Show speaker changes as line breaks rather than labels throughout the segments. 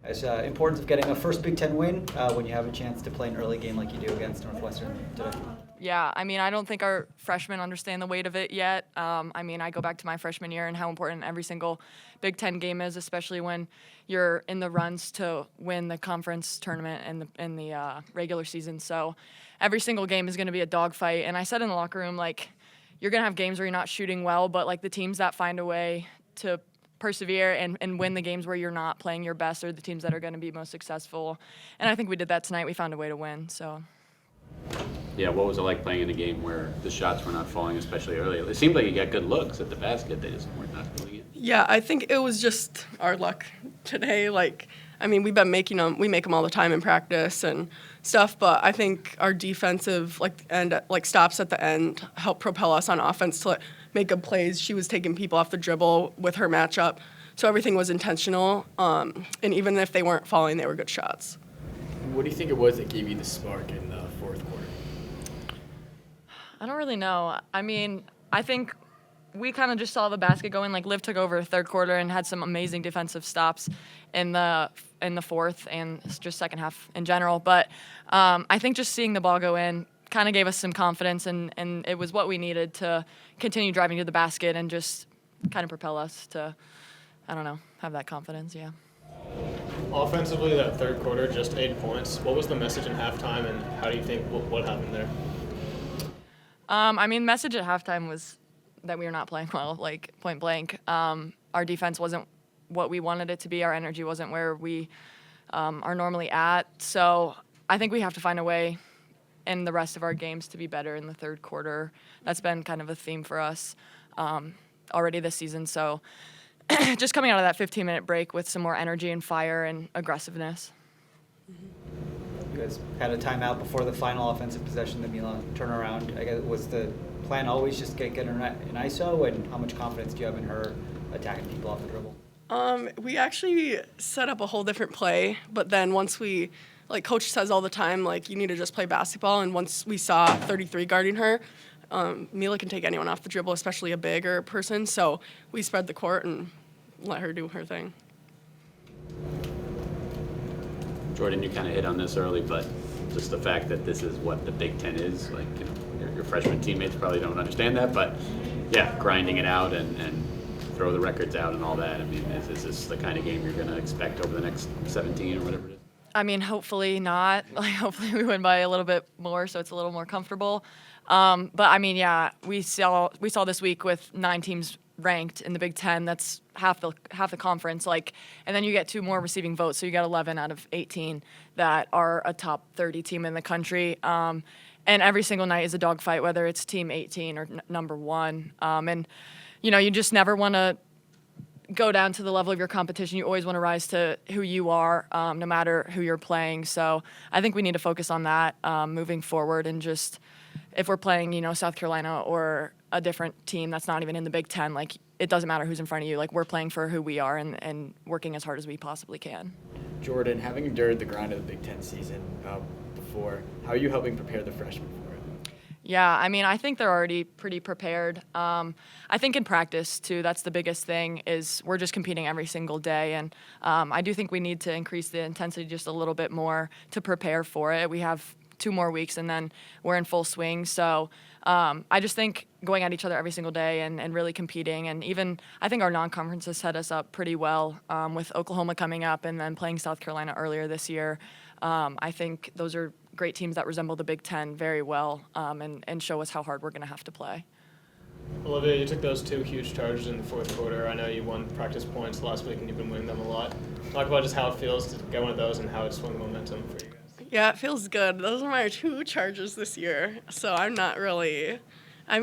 It's importance of getting a first Big Ten win when you have a chance to play an early game like you do against Northwestern today.
Yeah, I mean, I don't think our freshmen understand the weight of it yet. I mean, I go back to my freshman year and how important every single Big Ten game is, especially when you're in the runs to win the conference tournament and the regular season. So every single game is going to be a dogfight. And I said in the locker room, like, you're going to have games where you're not shooting well, but, like, the teams that find a way to persevere and win the games where you're not playing your best are the teams that are going to be most successful. And I think we did that tonight. We found a way to win, so.
Yeah, what was it like playing in a game where the shots were not falling, especially early? It seemed like you got good looks at the basket. They just weren't not going in.
Yeah, I think it was just our luck today. Like, I mean, we've been making them. We make them all the time in practice and stuff. But I think our defensive stops at the end help propel us on offense to make good plays. She was taking people off the dribble with her matchup, so everything was intentional. And even if they weren't falling, they were good shots.
What do you think it was that gave you the spark in the fourth quarter?
I don't really know. I mean, I think we kind of just saw the basket going. Like, Liv took over third quarter and had some amazing defensive stops in the fourth and just second half in general. But I think just seeing the ball go in kind of gave us some confidence, and it was what we needed to continue driving to the basket and just kind of propel us to, I don't know, have that confidence, yeah.
Offensively, that third quarter, just 8 points. What was the message in halftime, and how do you think what happened there?
I mean, message at halftime was that we were not playing well, like, point blank. Our defense wasn't what we wanted it to be. Our energy wasn't where we are normally at. So I think we have to find a way in the rest of our games to be better in the third quarter. That's been kind of a theme for us already this season. So just coming out of that 15-minute break with some more energy and fire and aggressiveness.
You guys had a timeout before the final offensive possession, the Milan turnaround. I guess, was the plan always just get her in ISO, and how much confidence do you have in her attacking people off the dribble?
We actually set up a whole different play, but then once we, like Coach says all the time, like, you need to just play basketball, and once we saw 33 guarding her, Mila can take anyone off the dribble, especially a bigger person, so we spread the court and let her do her thing.
Jordan, you kind of hit on this early, but just the fact that this is what the Big Ten is, like, you know, your freshman teammates probably don't understand that, but yeah, grinding it out and throw the records out and all that. I mean, is this the kind of game you're going to expect over the next 17 or whatever it is?
I mean, hopefully not. Like, hopefully we win by a little bit more, so it's a little more comfortable. But I mean, yeah, we saw this week with 9 teams ranked in the Big Ten. That's half the conference. Like, and then you get 2 more receiving votes, so you got 11 out of 18 that are a top 30 team in the country. And every single night is a dogfight, whether it's team 18 or number 1. And you know, you just never want to go down to the level of your competition. You always want to rise to who you are, no matter who you're playing. So I think we need to focus on that moving forward, and just if we're playing, you know, South Carolina or a different team that's not even in the Big Ten, like, it doesn't matter who's in front of you. Like, we're playing for who we are and working as hard as we possibly can.
Jordan, having endured the grind of the Big Ten season before, how are you helping prepare the freshmen for it?
Yeah, I mean, I think they're already pretty prepared. I think in practice, too, that's the biggest thing, is we're just competing every single day. And I do think we need to increase the intensity just a little bit more to prepare for it. We have 2 more weeks, and then we're in full swing. So I just think going at each other every single day and really competing, and even I think our non-conferences set us up pretty well with Oklahoma coming up and then playing South Carolina earlier this year. I think those are great teams that resemble the Big Ten very well and show us how hard we're going to have to play.
Olivia, you took those 2 huge charges in the fourth quarter. I know you won practice points last week, and you've been winning them a lot. Talk about just how it feels to get one of those and how it swung momentum for you guys.
Yeah, it feels good. Those are my 2 charges this year, so I'm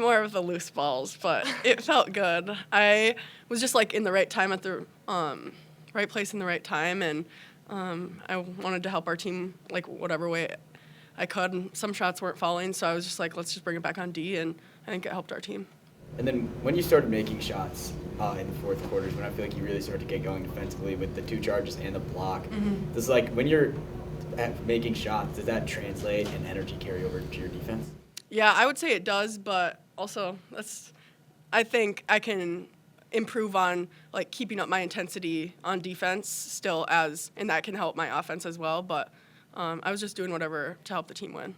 more of the loose balls, but it felt good. I was just, like, in the right time at the right place in the right time, and I wanted to help our team, like, whatever way I could, and some shots weren't falling, so I was just like, let's just bring it back on D, and I think it helped our team.
And then when you started making shots in the fourth quarters, when I feel like you really started to get going defensively with the 2 charges and the block, does, like, when you're making shots, does that translate and energy carry over to your defense?
Yeah, I would say it does, but also I think I can improve on like keeping up my intensity on defense still and that can help my offense as well. But I was just doing whatever to help the team win.